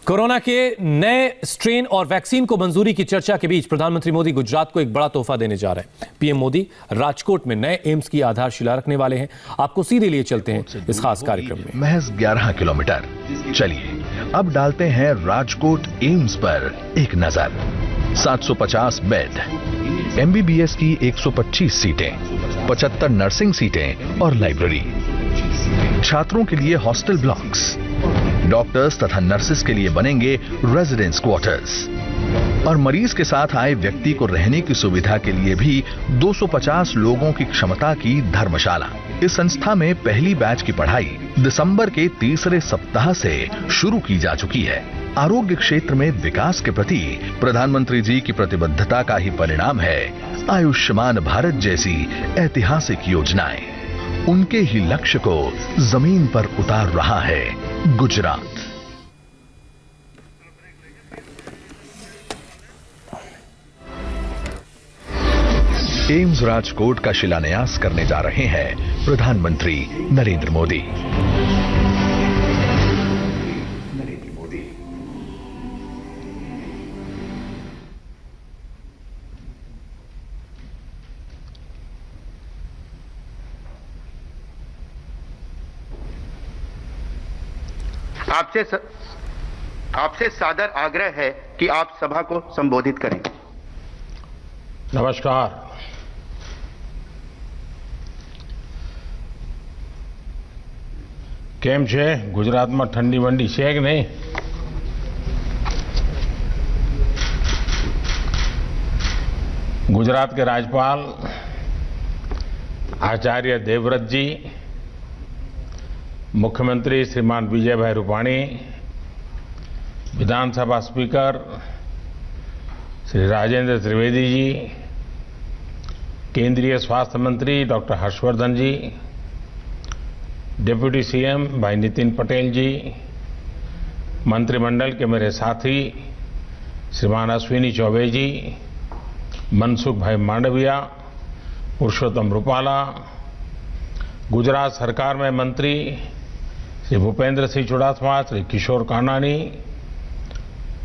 Corona के नए strain और वैक्सीन को मंजूरी की चर्चा के बीच प्रधानमंत्री मोदी गुजरात को एक बड़ा तोहफा देने जा रहे हैं। पीएम मोदी राजकोट में नए एम्स की आधारशिला रखने वाले हैं। आपको सीधे लिए चलते हैं इस खास कार्यक्रम में। महज 11 किलोमीटर। चलिए अब डालते हैं राजकोट एम्स पर एक नजर। 750 बेड, एमबीबीएस की 125 सीटें, 75 नर्सिंग सीटें और लाइब्रेरी, छात्रों के लिए हॉस्टल ब्लॉक्स, डॉक्टर्स तथा नर्सेस के लिए बनेंगे रेजिडेंस क्वार्टर्स और मरीज के साथ आए व्यक्ति को रहने की सुविधा के लिए भी 250 लोगों की क्षमता की धर्मशाला। इस संस्था में पहली बैच की पढ़ाई दिसंबर के तीसरे सप्ताह से शुरू की जा चुकी है। आरोग्य क्षेत्र में विकास के प्रति प्रधानमंत्री जी की प्रतिबद्धता का ही परिणाम है आयुष्मान भारत जैसी ऐतिहासिक योजनाएं। उनके ही लक्ष्य को जमीन पर उतार रहा है गुजरात। एम्स राजकोट का शिलान्यास करने जा रहे हैं प्रधानमंत्री नरेंद्र मोदी। आपसे सादर आग्रह है कि आप सभा को संबोधित करें। नमस्कार। કેમ છે? ગુજરાતમાં ઠંડી વંડી છે કે નહીં? गुजरात के राज्यपाल आचार्य देवव्रत जी, मुख्यमंत्री श्रीमान विजय भाई रूपाणी, विधानसभा स्पीकर श्री राजेंद्र त्रिवेदी जी, केंद्रीय स्वास्थ्य मंत्री डॉक्टर हर्षवर्धन जी, डिप्टी सीएम भाई नितिन पटेल जी, मंत्रिमंडल के मेरे साथी श्रीमान अश्विनी चौबे जी, मनसुख भाई मांडविया, पुरुषोत्तम रूपाला, गुजरात सरकार में मंत्री श्री भूपेंद्र सिंह चुड़ासमा, श्री किशोर कानानी,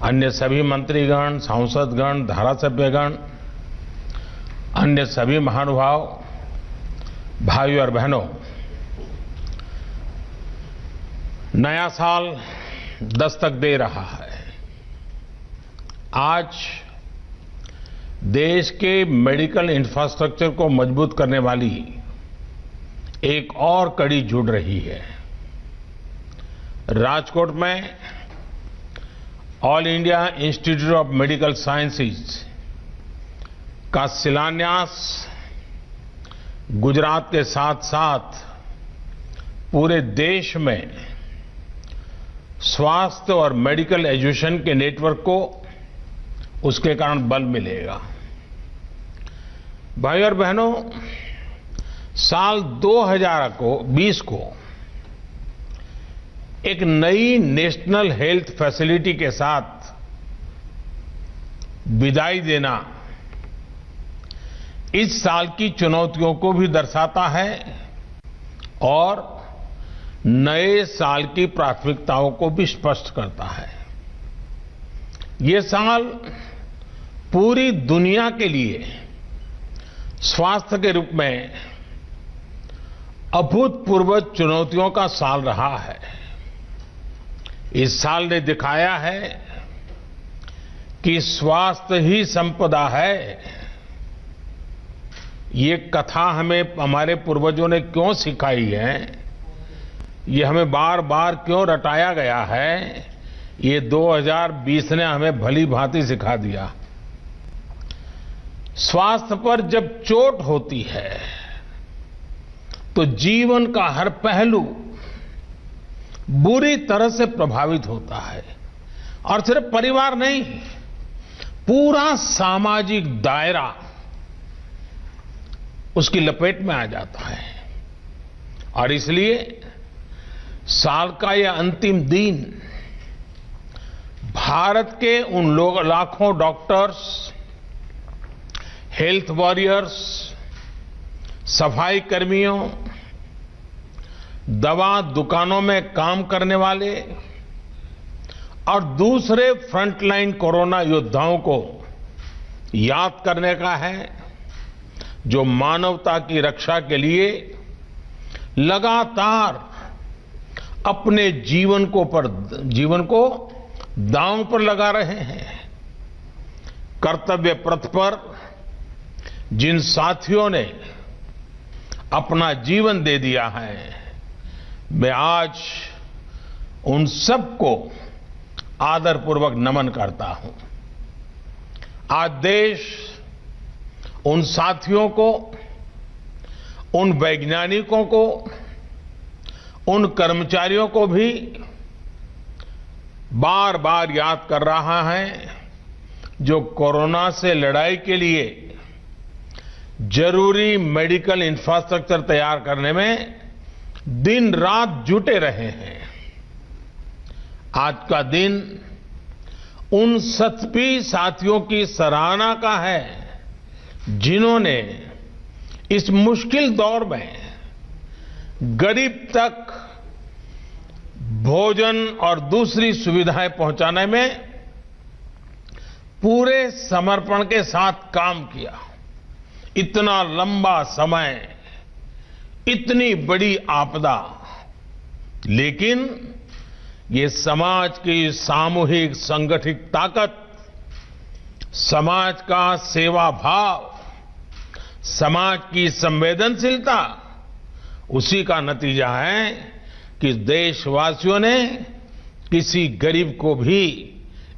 अन्य सभी मंत्रीगण, सांसदगण, धारासभ्यगण, अन्य सभी महानुभाव, भाइयों और बहनों, नया साल दस्तक दे रहा है। आज देश के मेडिकल इंफ्रास्ट्रक्चर को मजबूत करने वाली एक और कड़ी जुड़ रही है। राजकोट में all India institute of medical sciences का शिलान्यास गुजरात के साथ साथ पूरे देश में स्वास्थ्य और मेडिकल एजुकेशन के नेटवर्क को उसके कारण बल मिलेगा। भाई और बहनों, साल 2020 को एक नई नेशनल हेल्थ फैसिलिटी के साथ विदाई देना इस साल की चुनौतियों को भी दर्शाता है और नए साल की प्राथमिकताओं को भी स्पष्ट करता है। ये साल पूरी दुनिया के लिए स्वास्थ्य के रूप में अभूतपूर्व चुनौतियों का साल रहा है। इस साल ने दिखाया है कि स्वास्थ्य ही संपदा है। ये कथा हमें हमारे पूर्वजों ने क्यों सिखाई है, ये हमें बार बार क्यों रटाया गया है, ये 2020 ने हमें भली भांति सिखा दिया। स्वास्थ्य पर जब चोट होती है तो जीवन का हर पहलू बुरी तरह से प्रभावित होता है और सिर्फ परिवार नहीं, पूरा सामाजिक दायरा उसकी लपेट में आ जाता है। और इसलिए साल का यह अंतिम दिन भारत के उन लाखों डॉक्टर्स, हेल्थ वॉरियर्स, सफाई कर्मियों, दवा दुकानों में काम करने वाले और दूसरे फ्रंटलाइन कोरोना योद्धाओं को याद करने का है जो मानवता की रक्षा के लिए लगातार अपने जीवन को दांव पर लगा रहे हैं। कर्तव्य पथ पर जिन साथियों ने अपना जीवन दे दिया है, मैं आज उन सबको आदरपूर्वक नमन करता हूं। आज देश उन साथियों को, उन वैज्ञानिकों को, उन कर्मचारियों को भी बार बार याद कर रहा है जो कोरोना से लड़ाई के लिए जरूरी मेडिकल इंफ्रास्ट्रक्चर तैयार करने में दिन रात जुटे रहे हैं। आज का दिन उन सभी साथियों की सराहना का है जिन्होंने इस मुश्किल दौर में गरीब तक भोजन और दूसरी सुविधाएं पहुंचाने में पूरे समर्पण के साथ काम किया। इतना लंबा समय, इतनी बड़ी आपदा, लेकिन ये समाज की सामूहिक संगठित ताकत, समाज का सेवा भाव, समाज की संवेदनशीलता, उसी का नतीजा है कि देशवासियों ने किसी गरीब को भी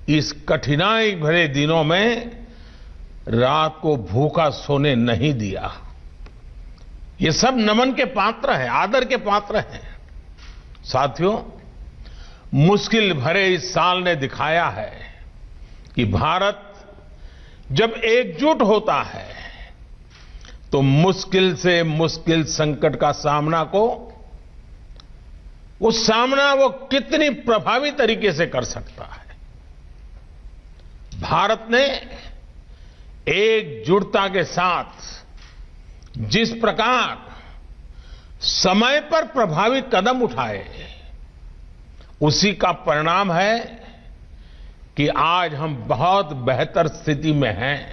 इस कठिनाई भरे दिनों में रात को भूखा सोने नहीं दिया। ये सब नमन के पात्र हैं, आदर के पात्र हैं। साथियों, मुश्किल भरे इस साल ने दिखाया है कि भारत जब एकजुट होता है तो मुश्किल से मुश्किल संकट का सामना वो कितनी प्रभावी तरीके से कर सकता है। भारत ने एकजुटता के साथ जिस प्रकार समय पर प्रभावी कदम उठाए, उसी का परिणाम है कि आज हम बहुत बेहतर स्थिति में हैं।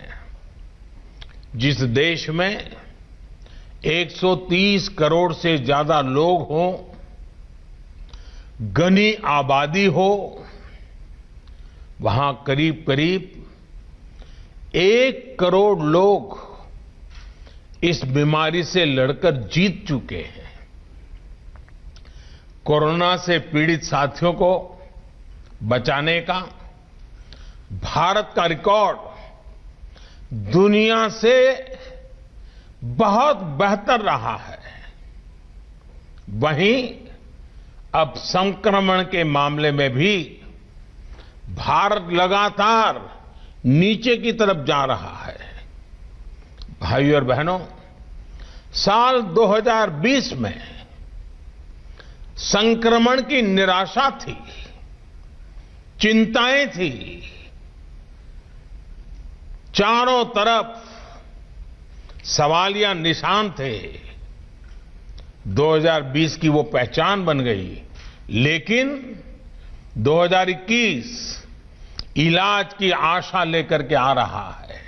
जिस देश में 130 करोड़ से ज्यादा लोग हों, घनी आबादी हो, वहां करीब करीब 1 करोड़ लोग इस बीमारी से लड़कर जीत चुके हैं। कोरोना से पीड़ित साथियों को बचाने का भारत का रिकॉर्ड दुनिया से बहुत बेहतर रहा है। वहीं अब संक्रमण के मामले में भी भारत लगातार नीचे की तरफ जा रहा है। भाइयों और बहनों, साल 2020 में संक्रमण की निराशा थी, चिंताएं थी, चारों तरफ सवालिया निशान थे। 2020 की वो पहचान बन गई, लेकिन 2021 इलाज की आशा लेकर के आ रहा है।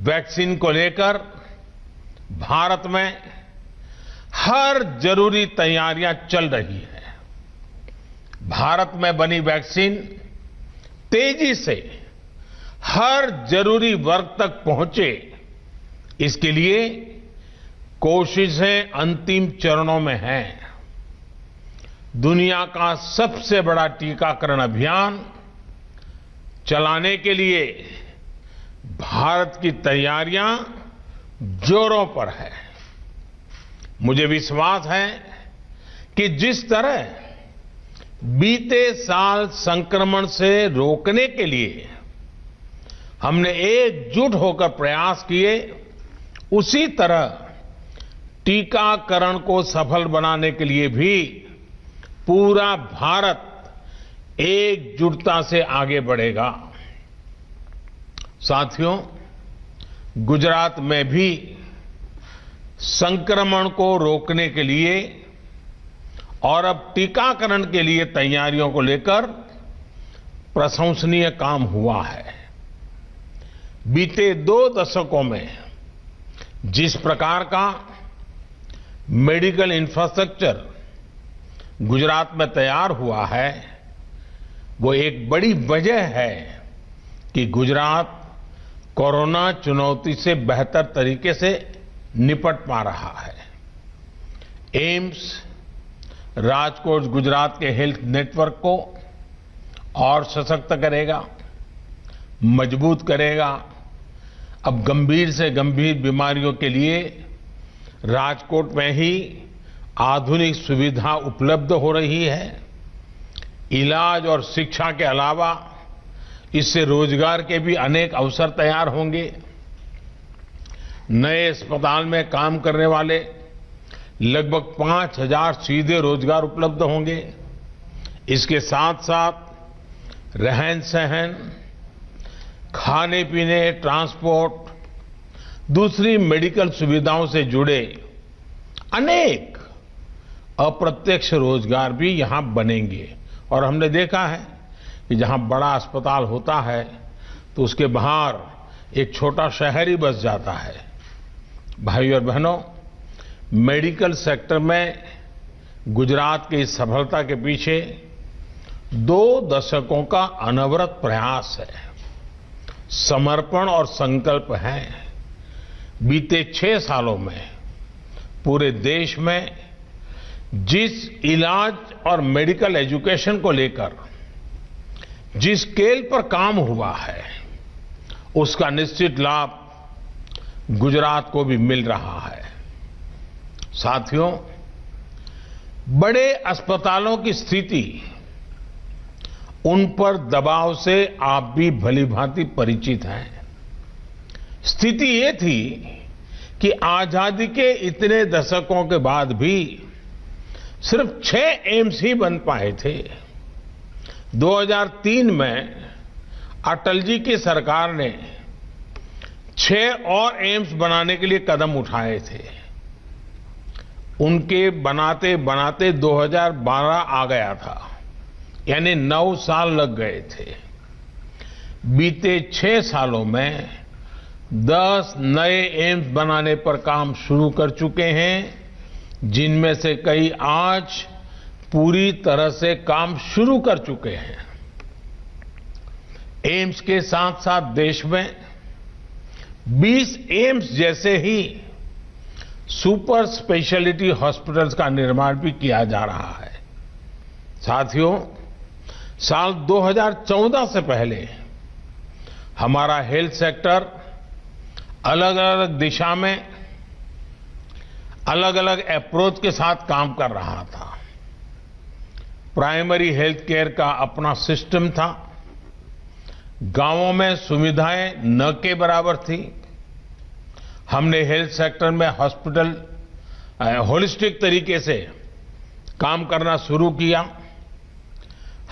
वैक्सीन को लेकर भारत में हर जरूरी तैयारियां चल रही हैं। भारत में बनी वैक्सीन तेजी से हर जरूरी वर्ग तक पहुंचे, इसके लिए कोशिशें अंतिम चरणों में हैं। दुनिया का सबसे बड़ा टीकाकरण अभियान चलाने के लिए भारत की तैयारियां जोरों पर है। मुझे विश्वास है कि जिस तरह बीते साल संक्रमण से रोकने के लिए हमने एकजुट होकर प्रयास किए, उसी तरह टीकाकरण को सफल बनाने के लिए भी पूरा भारत एकजुटता से आगे बढ़ेगा। साथियों, गुजरात में भी संक्रमण को रोकने के लिए और अब टीकाकरण के लिए तैयारियों को लेकर प्रशंसनीय काम हुआ है। बीते 2 दशकों में जिस प्रकार का मेडिकल इंफ्रास्ट्रक्चर गुजरात में तैयार हुआ है, वो एक बड़ी वजह है कि गुजरात कोरोना चुनौती से बेहतर तरीके से निपट पा रहा है। एम्स राजकोट गुजरात के हेल्थ नेटवर्क को और सशक्त करेगा, मजबूत करेगा। अब गंभीर से गंभीर बीमारियों के लिए राजकोट में ही आधुनिक सुविधा उपलब्ध हो रही है। इलाज और शिक्षा के अलावा इससे रोजगार के भी अनेक अवसर तैयार होंगे। नए अस्पताल में काम करने वाले लगभग 5,000 सीधे रोजगार उपलब्ध होंगे। इसके साथ साथ रहन सहन, खाने पीने, ट्रांसपोर्ट, दूसरी मेडिकल सुविधाओं से जुड़े अनेक अप्रत्यक्ष रोजगार भी यहां बनेंगे। और हमने देखा है कि जहां बड़ा अस्पताल होता है तो उसके बाहर एक छोटा शहर ही बस जाता है। भाइयों और बहनों, मेडिकल सेक्टर में गुजरात की इस सफलता के पीछे 2 दशकों का अनवरत प्रयास है, समर्पण और संकल्प है। बीते 6 सालों में पूरे देश में जिस इलाज और मेडिकल एजुकेशन को लेकर जिस स्केल पर काम हुआ है, उसका निश्चित लाभ गुजरात को भी मिल रहा है। साथियों, बड़े अस्पतालों की स्थिति, उन पर दबाव से आप भी भलीभांति परिचित हैं। स्थिति ये थी कि आजादी के इतने दशकों के बाद भी सिर्फ 6 एम्स ही बन पाए थे। 2003 में अटल जी की सरकार ने 6 और एम्स बनाने के लिए कदम उठाए थे। उनके बनाते बनाते 2012 आ गया था, यानी 9 साल लग गए थे। बीते 6 सालों में 10 नए एम्स बनाने पर काम शुरू कर चुके हैं, जिनमें से कई आज पूरी तरह से काम शुरू कर चुके हैं। एम्स के साथ साथ देश में 20 एम्स जैसे ही सुपर स्पेशलिटी हॉस्पिटल्स का निर्माण भी किया जा रहा है। साथियों, साल 2014 से पहले हमारा हेल्थ सेक्टर अलग अलग दिशा में अलग अलग अप्रोच के साथ काम कर रहा था। प्राइमरी हेल्थ केयर का अपना सिस्टम था। गांवों में सुविधाएं न के बराबर थी। हमने हेल्थ सेक्टर में हॉस्पिटल होलिस्टिक तरीके से काम करना शुरू किया।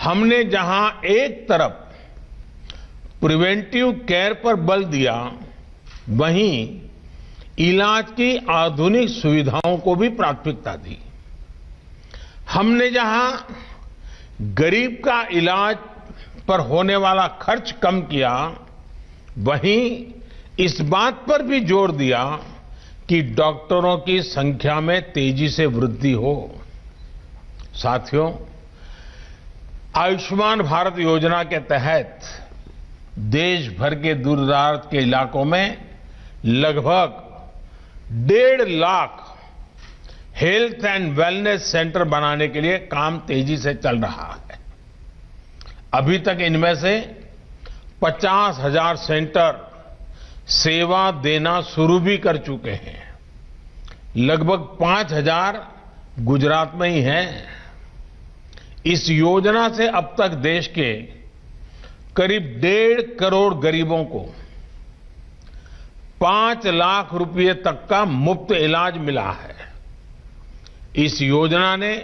हमने जहां एक तरफ प्रिवेंटिव केयर पर बल दिया, वहीं इलाज की आधुनिक सुविधाओं को भी प्राथमिकता दी। हमने जहां गरीब का इलाज पर होने वाला खर्च कम किया, वहीं इस बात पर भी जोर दिया कि डॉक्टरों की संख्या में तेजी से वृद्धि हो। साथियों, आयुष्मान भारत योजना के तहत देश भर के दूर-दराज के इलाकों में लगभग 1.5 lakh health and wellness centre बनाने के लिए काम तेजी से चल रहा है। अभी तक इनमें से 50,000 सेंटर सेवा देना शुरू भी कर चुके हैं। लगभग 5,000 गुजरात में ही हैं। इस योजना से अब तक देश के करीब 1.5 करोड़ गरीबों को 5 लाख रुपए तक का मुफ्त इलाज मिला है। इस योजना ने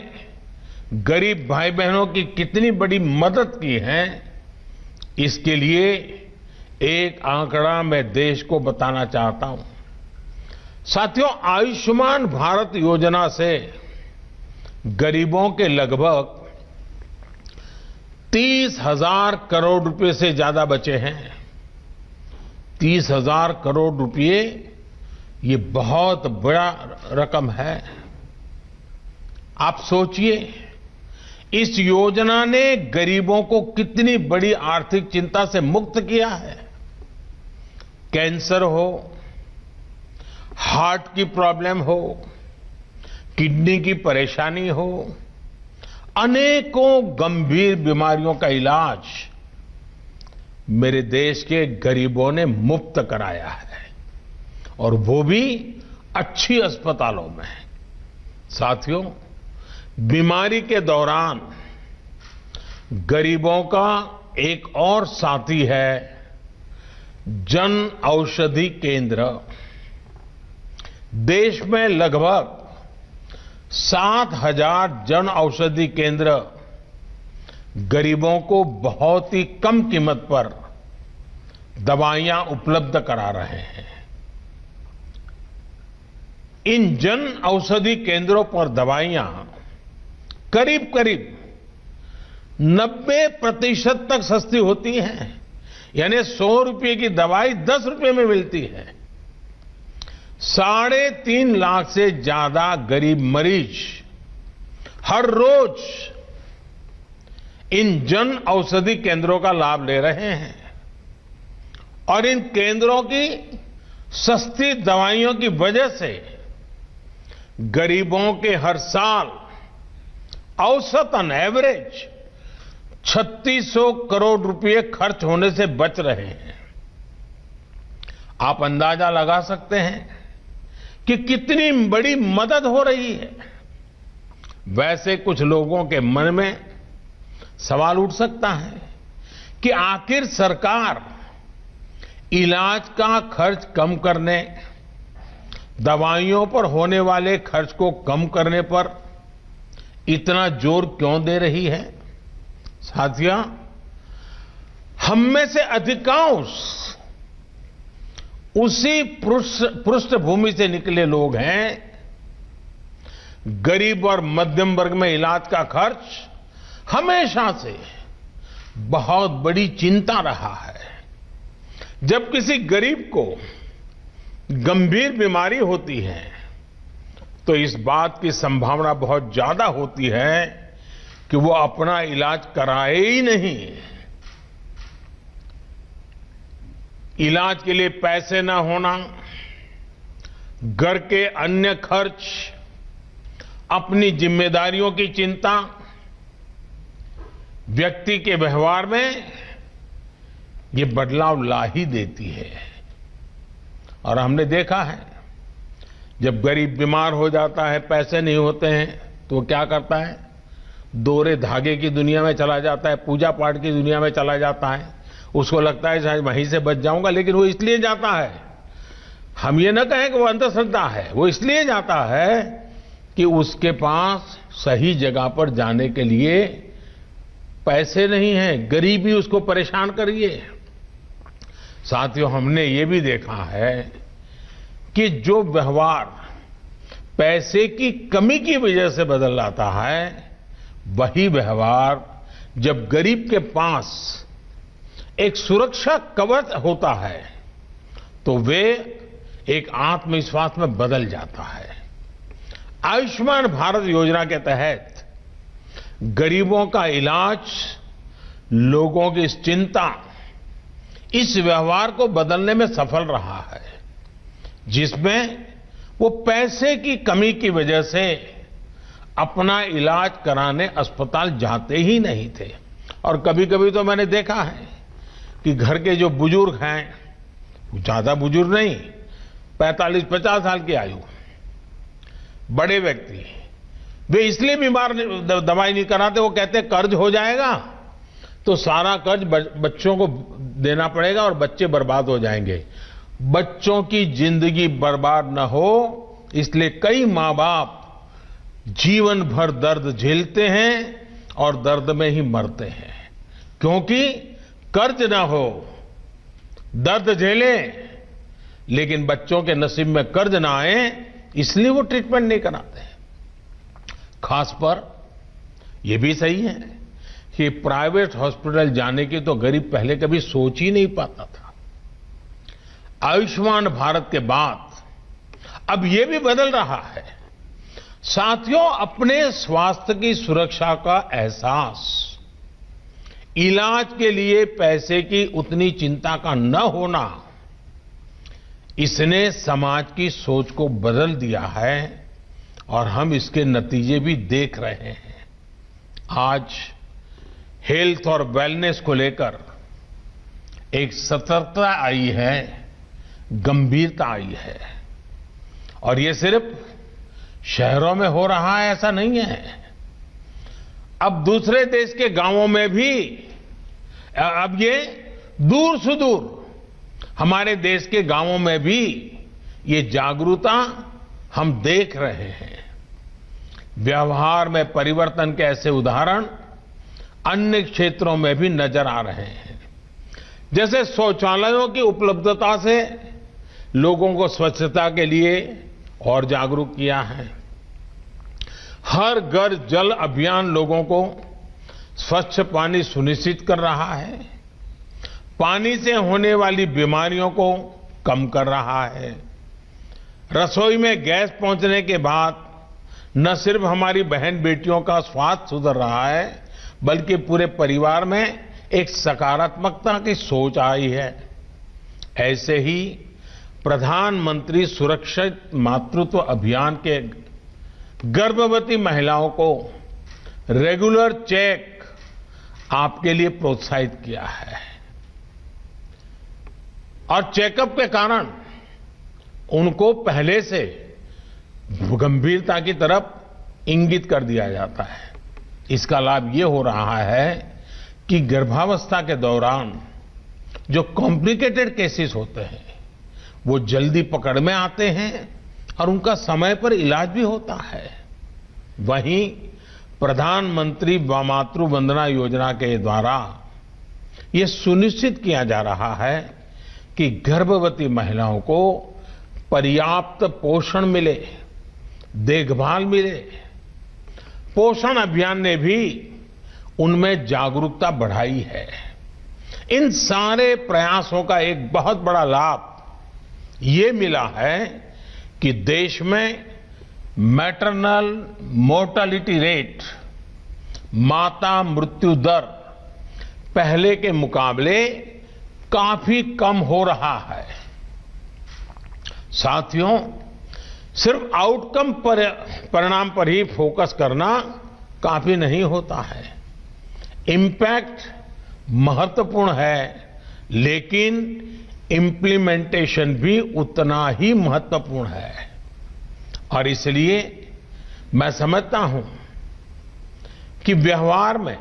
गरीब भाई बहनों की कितनी बड़ी मदद की है, इसके लिए एक आंकड़ा मैं देश को बताना चाहता हूं। साथियों, आयुष्मान भारत योजना से गरीबों के लगभग 30,000 करोड़ रुपए से ज्यादा बचे हैं। 30,000 करोड़ रुपए ये बहुत बड़ा रकम है। आप सोचिए, इस योजना ने गरीबों को कितनी बड़ी आर्थिक चिंता से मुक्त किया है। कैंसर हो, हार्ट की प्रॉब्लम हो, किडनी की परेशानी हो, अनेकों गंभीर बीमारियों का इलाज मेरे देश के गरीबों ने मुफ्त कराया है, और वो भी अच्छी अस्पतालों में। साथियों, बीमारी के दौरान गरीबों का एक और साथी है जन औषधि केंद्र। देश में लगभग 7,000 जन औषधि केंद्र गरीबों को बहुत ही कम कीमत पर दवाइयां उपलब्ध करा रहे हैं। इन जन औषधि केंद्रों पर दवाइयां करीब करीब 90% तक सस्ती होती हैं। यानी 100 रुपए की दवाई 10 रुपए में मिलती है। 3.5 लाख से ज्यादा गरीब मरीज हर रोज इन जन औषधि केंद्रों का लाभ ले रहे हैं, और इन केंद्रों की सस्ती दवाइयों की वजह से गरीबों के हर साल औसतन एवरेज 3600 करोड़ रुपए खर्च होने से बच रहे हैं। आप अंदाजा लगा सकते हैं कि कितनी बड़ी मदद हो रही है। वैसे कुछ लोगों के मन में सवाल उठ सकता है कि आखिर सरकार इलाज का खर्च कम करने, दवाइयों पर होने वाले खर्च को कम करने पर इतना जोर क्यों दे रही है। साथियों, हम में से अधिकांश उसी पृष्ठभूमि से निकले लोग हैं। गरीब और मध्यम वर्ग में इलाज का खर्च हमेशा से बहुत बड़ी चिंता रहा है। जब किसी गरीब को गंभीर बीमारी होती है तो इस बात की संभावना बहुत ज्यादा होती है कि वो अपना इलाज कराए ही नहीं। इलाज के लिए पैसे न होना, घर के अन्य खर्च, अपनी जिम्मेदारियों की चिंता व्यक्ति के व्यवहार में ये बदलाव ला ही देती है। और हमने देखा है, जब गरीब बीमार हो जाता है, पैसे नहीं होते हैं, तो वो क्या करता है, दोरे धागे की दुनिया में चला जाता है, पूजा पाठ की दुनिया में चला जाता है। उसको लगता है शायद वहीं से बच जाऊंगा, लेकिन वो इसलिए जाता है, हम ये ना कहें कि वो अंधश्रद्धा है, वो इसलिए जाता है कि उसके पास सही जगह पर जाने के लिए पैसे नहीं हैं, गरीबी उसको परेशान कर रही है। साथियों, हमने ये भी देखा है कि जो व्यवहार पैसे की कमी की वजह से बदल जाता है, वही व्यवहार जब गरीब के पास एक सुरक्षा कवच होता है तो वे एक आत्मविश्वास में बदल जाता है। आयुष्मान भारत योजना के तहत गरीबों का इलाज, लोगों की इस चिंता, इस व्यवहार को बदलने में सफल रहा है, जिसमें वो पैसे की कमी की वजह से अपना इलाज कराने अस्पताल जाते ही नहीं थे। और कभी कभी तो मैंने देखा है कि घर के जो बुजुर्ग हैं, ज्यादा बुजुर्ग नहीं, 45-50 साल की आयु, बड़े व्यक्ति, वे इसलिए बीमार दवाई नहीं कराते, वो कहते कर्ज हो जाएगा तो सारा कर्ज बच्चों को देना पड़ेगा और बच्चे बर्बाद हो जाएंगे। बच्चों की जिंदगी बर्बाद न हो, इसलिए कई मां बाप जीवन भर दर्द झेलते हैं और दर्द में ही मरते हैं, क्योंकि कर्ज ना हो, दर्द झेलें, लेकिन बच्चों के नसीब में कर्ज ना आए, इसलिए वो ट्रीटमेंट नहीं कराते हैं। खास पर यह भी सही है कि प्राइवेट हॉस्पिटल जाने की तो गरीब पहले कभी सोच ही नहीं पाता था। आयुष्मान भारत के बाद अब यह भी बदल रहा है। साथियों, अपने स्वास्थ्य की सुरक्षा का एहसास, इलाज के लिए पैसे की उतनी चिंता का न होना, इसने समाज की सोच को बदल दिया है और हम इसके नतीजे भी देख रहे हैं। आज हेल्थ और वेलनेस को लेकर एक सतर्कता आई है, गंभीरता आई है। और ये सिर्फ शहरों में हो रहा है ऐसा नहीं है, अब दूसरे देश के गांवों में भी, अब ये दूर सुदूर हमारे देश के गांवों में भी ये जागरूकता हम देख रहे हैं। व्यवहार में परिवर्तन के ऐसे उदाहरण अन्य क्षेत्रों में भी नजर आ रहे हैं। जैसे शौचालयों की उपलब्धता से लोगों को स्वच्छता के लिए और जागरूक किया है। हर घर जल अभियान लोगों को स्वच्छ पानी सुनिश्चित कर रहा है, पानी से होने वाली बीमारियों को कम कर रहा है। रसोई में गैस पहुंचने के बाद न सिर्फ हमारी बहन बेटियों का स्वास्थ्य सुधर रहा है, बल्कि पूरे परिवार में एक सकारात्मकता की सोच आई है। ऐसे ही प्रधानमंत्री सुरक्षित मातृत्व अभियान के गर्भवती महिलाओं को रेगुलर चेक आपके लिए प्रोत्साहित किया है और चेकअप के कारण उनको पहले से गंभीरता की तरफ इंगित कर दिया जाता है। इसका लाभ ये हो रहा है कि गर्भावस्था के दौरान जो कॉम्प्लिकेटेड केसेस होते हैं वो जल्दी पकड़ में आते हैं और उनका समय पर इलाज भी होता है। वहीं प्रधानमंत्री मातृ वंदना योजना के द्वारा ये सुनिश्चित किया जा रहा है कि गर्भवती महिलाओं को पर्याप्त पोषण मिले, देखभाल मिले। पोषण अभियान ने भी उनमें जागरूकता बढ़ाई है। इन सारे प्रयासों का एक बहुत बड़ा लाभ ये मिला है कि देश में मैटरनल मोर्टेलिटी रेट, माता मृत्यु दर पहले के मुकाबले काफी कम हो रहा है। साथियों, सिर्फ आउटकम परिणाम पर ही फोकस करना काफी नहीं होता है। इम्पैक्ट महत्वपूर्ण है, लेकिन इम्प्लीमेंटेशन भी उतना ही महत्वपूर्ण है। और इसलिए मैं समझता हूं कि व्यवहार में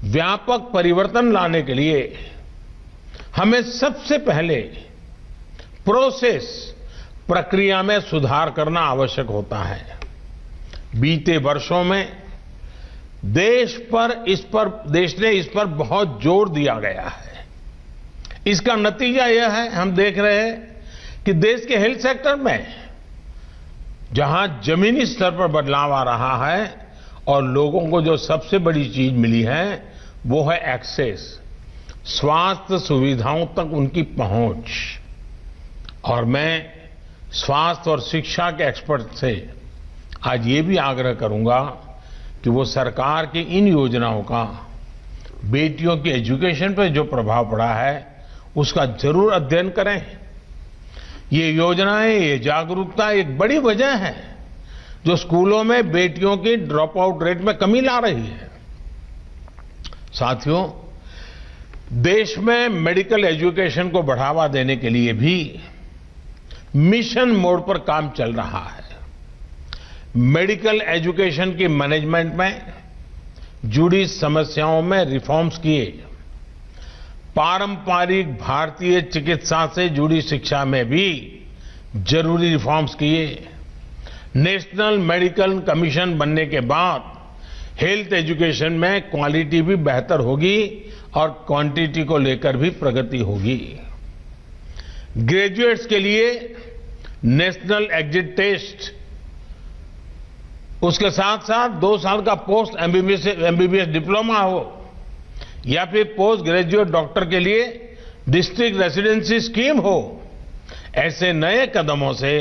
व्यापक परिवर्तन लाने के लिए हमें सबसे पहले प्रक्रिया में सुधार करना आवश्यक होता है। बीते वर्षों में देश ने इस पर बहुत जोर दिया गया है। इसका नतीजा यह है, हम देख रहे हैं कि देश के हेल्थ सेक्टर में जहां जमीनी स्तर पर बदलाव आ रहा है और लोगों को जो सबसे बड़ी चीज मिली है वो है एक्सेस, स्वास्थ्य सुविधाओं तक उनकी पहुंच। और मैं स्वास्थ्य और शिक्षा के एक्सपर्ट से आज ये भी आग्रह करूंगा कि वो सरकार की इन योजनाओं का बेटियों की एजुकेशन पर जो प्रभाव पड़ा है उसका जरूर अध्ययन करें। ये योजनाएं, ये जागरूकता एक बड़ी वजह है जो स्कूलों में बेटियों की ड्रॉप आउट रेट में कमी ला रही है। साथियों, देश में मेडिकल एजुकेशन को बढ़ावा देने के लिए भी मिशन मोड पर काम चल रहा है। मेडिकल एजुकेशन की मैनेजमेंट में जुड़ी समस्याओं में रिफॉर्म्स किए, पारंपरिक भारतीय चिकित्सा से जुड़ी शिक्षा में भी जरूरी रिफॉर्म्स किए। नेशनल मेडिकल कमीशन बनने के बाद हेल्थ एजुकेशन में क्वालिटी भी बेहतर होगी और क्वांटिटी को लेकर भी प्रगति होगी। ग्रेजुएट्स के लिए नेशनल एग्जिट टेस्ट उसके साथ साथ 2 साल का पोस्ट एमबीबीएस डिप्लोमा हो या फिर पोस्ट ग्रेजुएट डॉक्टर के लिए डिस्ट्रिक्ट रेसिडेंसी स्कीम हो, ऐसे नए कदमों से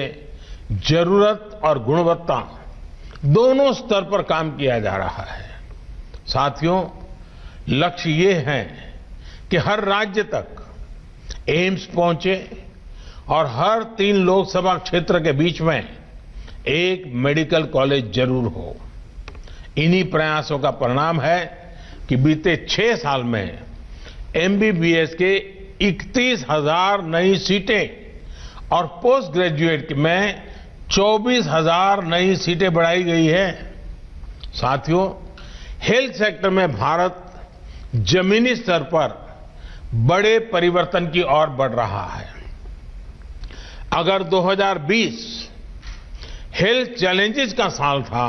जरूरत और गुणवत्ता दोनों स्तर पर काम किया जा रहा है। साथियों, लक्ष्य ये है कि हर राज्य तक एम्स पहुंचे और हर 3 लोकसभा क्षेत्र के बीच में एक मेडिकल कॉलेज जरूर हो। इन्हीं प्रयासों का परिणाम है कि बीते 6 साल में एमबीबीएस के 31,000 नई सीटें और पोस्ट ग्रेजुएट में 24,000 नई सीटें बढ़ाई गई है। साथियों, हेल्थ सेक्टर में भारत जमीनी स्तर पर बड़े परिवर्तन की ओर बढ़ रहा है। अगर 2020 हेल्थ चैलेंजेस का साल था,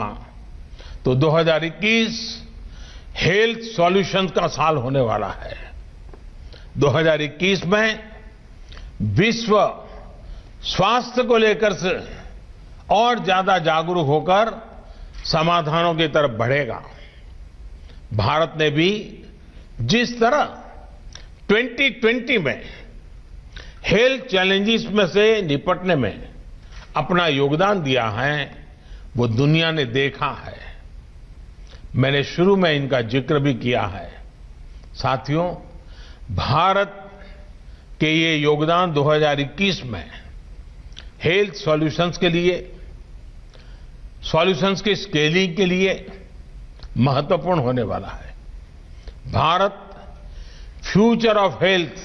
तो 2021 हेल्थ सॉल्यूशंस का साल होने वाला है। 2021 में विश्व स्वास्थ्य को लेकर से और ज्यादा जागरूक होकर समाधानों की तरफ बढ़ेगा। भारत ने भी जिस तरह 2020 में हेल्थ चैलेंजेस में से निपटने में अपना योगदान दिया है, वो दुनिया ने देखा है। मैंने शुरू में इनका जिक्र भी किया है। साथियों, भारत के ये योगदान 2021 में हेल्थ सॉल्यूशंस के लिए, सॉल्यूशंस की स्केलिंग के लिए महत्वपूर्ण होने वाला है। भारत फ्यूचर ऑफ हेल्थ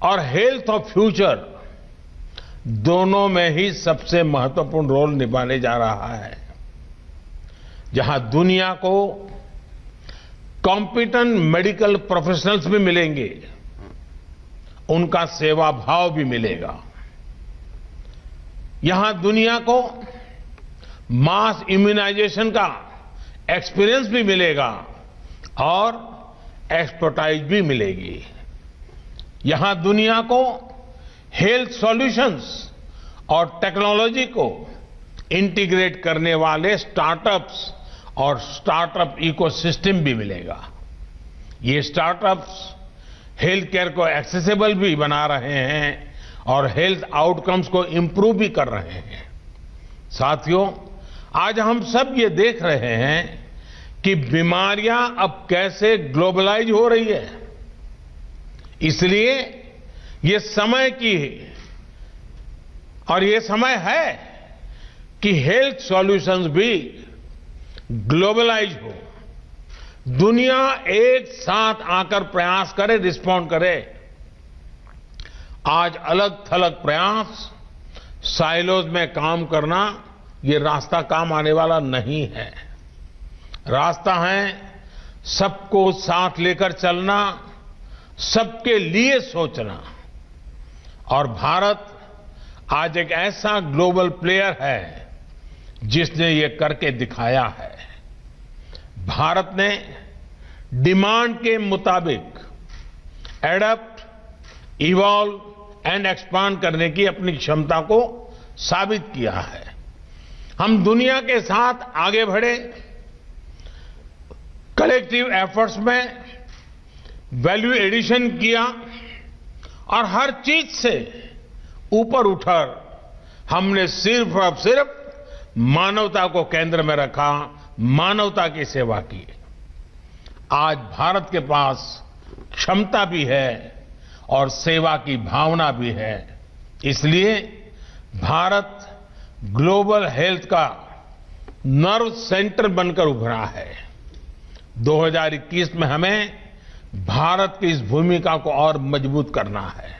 और हेल्थ ऑफ फ्यूचर दोनों में ही सबसे महत्वपूर्ण रोल निभाने जा रहा है। जहां दुनिया को कॉम्पिटेंट मेडिकल प्रोफेशनल्स भी मिलेंगे, उनका सेवा भाव भी मिलेगा। यहां दुनिया को मास इम्यूनाइजेशन का एक्सपीरियंस भी मिलेगा और एक्सपर्टाइज भी मिलेगी। यहां दुनिया को हेल्थ सॉल्यूशंस और टेक्नोलॉजी को इंटीग्रेट करने वाले स्टार्टअप्स और स्टार्टअप इकोसिस्टम भी मिलेगा। ये स्टार्टअप्स हेल्थ केयर को एक्सेसिबल भी बना रहे हैं और हेल्थ आउटकम्स को इंप्रूव भी कर रहे हैं। साथियों, आज हम सब ये देख रहे हैं कि बीमारियां अब कैसे ग्लोबलाइज हो रही है। इसलिए ये समय की और ये समय है कि हेल्थ सॉल्यूशंस भी ग्लोबलाइज हो, दुनिया एक साथ आकर प्रयास करे, रिस्पॉन्ड करे। आज अलग थलग प्रयास, साइलोज में काम करना, ये रास्ता काम आने वाला नहीं है। रास्ता है सबको साथ लेकर चलना, सबके लिए सोचना। और भारत आज एक ऐसा ग्लोबल प्लेयर है जिसने ये करके दिखाया है। भारत ने डिमांड के मुताबिक एडप्ट, इवॉल्व एंड एक्सपांड करने की अपनी क्षमता को साबित किया है। हम दुनिया के साथ आगे बढ़े, कलेक्टिव एफर्ट्स में वैल्यू एडिशन किया और हर चीज से ऊपर उठकर हमने सिर्फ और सिर्फ मानवता को केंद्र में रखा, मानवता की सेवा की। आज भारत के पास क्षमता भी है और सेवा की भावना भी है। इसलिए भारत ग्लोबल हेल्थ का नर्व सेंटर बनकर उभरा है। 2021 में हमें भारत की इस भूमिका को और मजबूत करना है।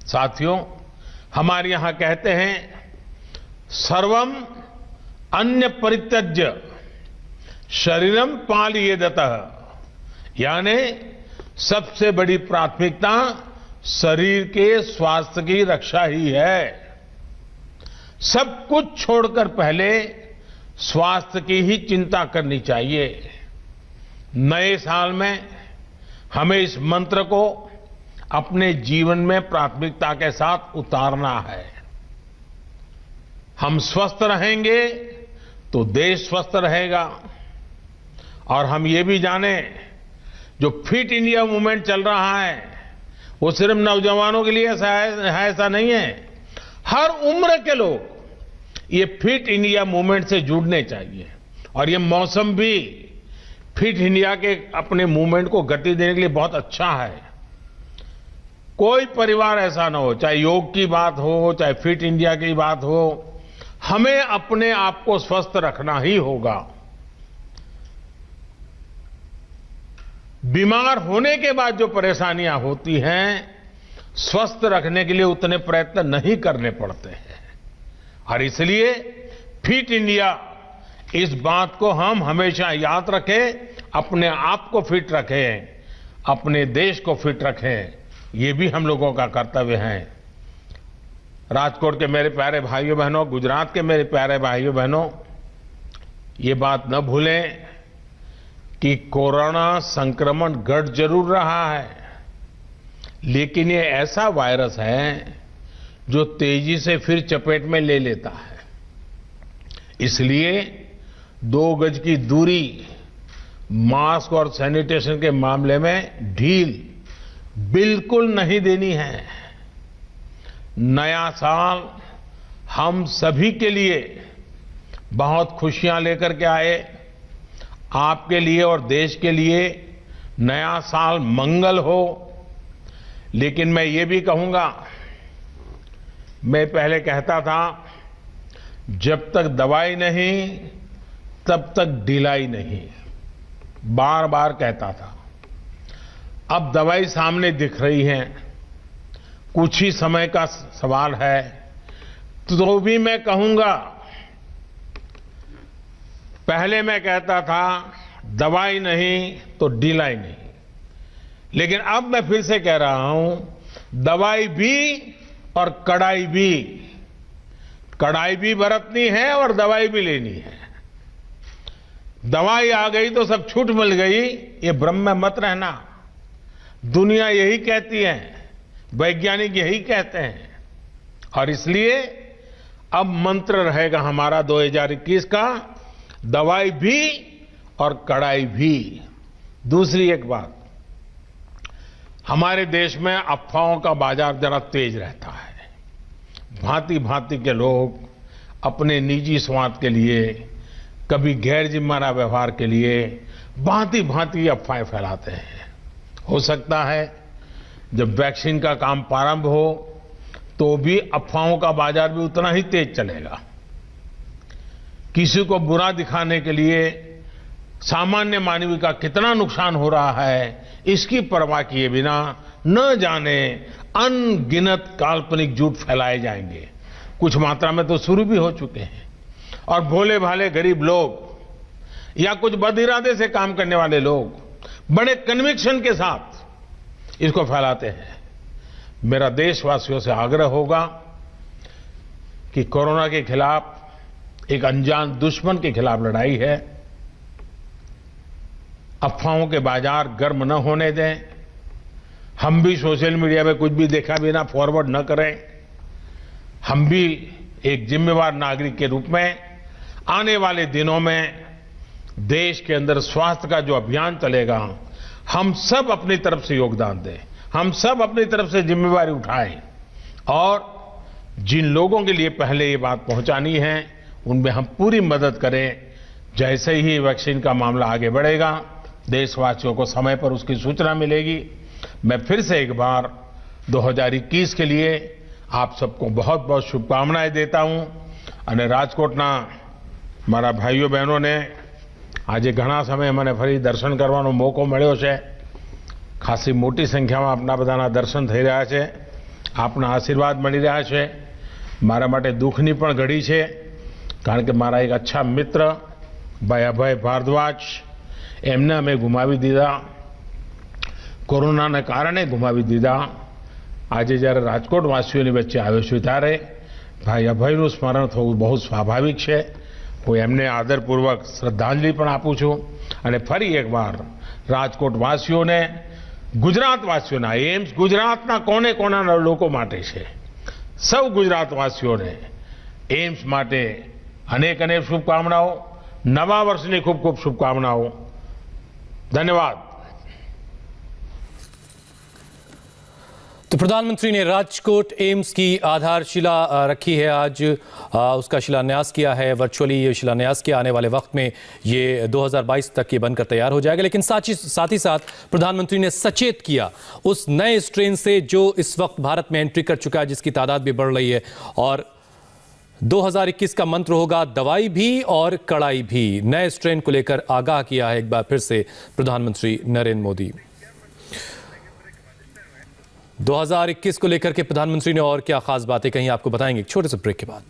साथियों, हमारे यहां कहते हैं, सर्वम अन्य परित्यज्य शरीरम पालयेदतः, यानी सबसे बड़ी प्राथमिकता शरीर के स्वास्थ्य की रक्षा ही है। सब कुछ छोड़कर पहले स्वास्थ्य की ही चिंता करनी चाहिए। नए साल में हमें इस मंत्र को अपने जीवन में प्राथमिकता के साथ उतारना है। हम स्वस्थ रहेंगे तो देश स्वस्थ रहेगा। और हम ये भी जाने, जो फिट इंडिया मूवमेंट चल रहा है वो सिर्फ नौजवानों के लिए ऐसा नहीं है। हर उम्र के लोग ये फिट इंडिया मूवमेंट से जुड़ने चाहिए। और ये मौसम भी फिट इंडिया के अपने मूवमेंट को गति देने के लिए बहुत अच्छा है। कोई परिवार ऐसा ना हो, चाहे योग की बात हो, चाहे फिट इंडिया की बात हो, हमें अपने आप को स्वस्थ रखना ही होगा। बीमार होने के बाद जो परेशानियां होती हैं, स्वस्थ रखने के लिए उतने प्रयत्न नहीं करने पड़ते हैं। और इसलिए फिट इंडिया, इस बात को हम हमेशा याद रखें, अपने आप को फिट रखें, अपने देश को फिट रखें, ये भी हम लोगों का कर्तव्य है। राजकोट के मेरे प्यारे भाइयों बहनों, गुजरात के मेरे प्यारे भाइयों बहनों, ये बात न भूलें कि कोरोना संक्रमण घट जरूर रहा है, लेकिन ये ऐसा वायरस है जो तेजी से फिर चपेट में ले लेता है। इसलिए 2 गज की दूरी, मास्क और सैनिटेशन के मामले में ढील बिल्कुल नहीं देनी है। नया साल हम सभी के लिए बहुत खुशियां लेकर के आए। आपके लिए और देश के लिए नया साल मंगल हो। लेकिन मैं ये भी कहूंगा, मैं पहले कहता था, जब तक दवाई नहीं तब तक ढिलाई नहीं, बार बार कहता था। अब दवाई सामने दिख रही है, कुछ ही समय का सवाल है, तो भी मैं कहूंगा, पहले मैं कहता था दवाई नहीं तो ढिलाई नहीं, लेकिन अब मैं फिर से कह रहा हूं, दवाई भी और कड़ाई भी। कड़ाई भी बरतनी है और दवाई भी लेनी है। दवाई आ गई तो सब छूट मिल गई, ये भ्रम में मत रहना। दुनिया यही कहती है, वैज्ञानिक यही कहते हैं। और इसलिए अब मंत्र रहेगा हमारा 2021 का, दवाई भी और कड़ाई भी। दूसरी एक बात, हमारे देश में अफवाहों का बाजार जरा तेज रहता है। भांति भांति के लोग अपने निजी स्वार्थ के लिए, कभी गैर जिम्मेदार व्यवहार के लिए भांति भांति अफवाहें फैलाते हैं। हो सकता है जब वैक्सीन का काम प्रारंभ हो तो भी अफवाहों का बाजार भी उतना ही तेज चलेगा। किसी को बुरा दिखाने के लिए सामान्य मानव का कितना नुकसान हो रहा है, इसकी परवाह किए बिना न जाने अनगिनत काल्पनिक झूठ फैलाए जाएंगे। कुछ मात्रा में तो शुरू भी हो चुके हैं। और भोले भाले गरीब लोग या कुछ बदइरादे से काम करने वाले लोग बड़े कन्विक्शन के साथ इसको फैलाते हैं। मेरा देशवासियों से आग्रह होगा कि कोरोना के खिलाफ एक अनजान दुश्मन के खिलाफ लड़ाई है। अफवाहों के बाजार गर्म न होने दें। हम भी सोशल मीडिया में कुछ भी देखा बिना फॉरवर्ड न करें। हम भी एक जिम्मेवार नागरिक के रूप में आने वाले दिनों में देश के अंदर स्वास्थ्य का जो अभियान चलेगा, हम सब अपनी तरफ से योगदान दें, हम सब अपनी तरफ से जिम्मेवारी उठाएं और जिन लोगों के लिए पहले ये बात पहुंचानी है उनमें हम पूरी मदद करें। जैसे ही वैक्सीन का मामला आगे बढ़ेगा, देशवासियों को समय पर उसकी सूचना मिलेगी। मैं फिर से एक बार 2021 के लिए आप सबको बहुत बहुत शुभकामनाएं देता हूं। અને રાજકોટના મારા ભાઈઓ બહેનોને આજે ઘણા સમય મને ફરી દર્શન કરવાનો મોકો મળ્યો છે। ખાસી મોટી સંખ્યામાં આપના બધાના દર્શન થઈ રહ્યા છે, આપના આશીર્વાદ મળી રહ્યા છે। મારા માટે દુઃખની પણ ઘડી છે, કારણ કે મારા એક અચ્છા મિત્ર ભાઈ અભય ભારદ્વાજ, એમને અમે ગુમાવી દીધા, કોરોનાને કારણે ગુમાવી દીધા। આજે જ્યારે રાજકોટવાસીઓની વચ્ચે આવ્યો છું ત્યારે ભાઈ અભયનું સ્મરણ થવું બહુ સ્વાભાવિક છે। હું એમને આદરપૂર્વક શ્રદ્ધાંજલિ પણ આપું છું અને ફરી એકવાર રાજકોટવાસીઓને, ગુજરાતવાસીઓના, એમ્સ ગુજરાતના કોને કોનાના લોકો માટે છે, સૌ ગુજરાતવાસીઓને એમ્સ માટે अनेक अनेक शुभकामनाओं, नवा वर्षની ખૂબ ખૂબ શુભકામનાઓ. धन्यवाद. तो प्रधानमंत्री ने राजकोट एम्स की आधारशिला रखी है आज, उसका शिलान्यास किया है, वर्चुअली ये शिलान्यास किया. आने वाले वक्त में ये 2022 तक ये बनकर तैयार हो जाएगा. लेकिन साथ ही साथ प्रधानमंत्री ने सचेत किया उस नए स्ट्रेन से जो इस वक्त भारत में एंट्री कर चुका है, जिसकी तादाद भी बढ़ रही है. और 2021 का मंत्र होगा दवाई भी और कड़ाई भी. नए स्ट्रेन को लेकर आगाह किया है एक बार फिर से प्रधानमंत्री नरेंद्र मोदी. 2021 को लेकर के प्रधानमंत्री ने और क्या खास बातें कही, आपको बताएंगे एक छोटे से ब्रेक के बाद.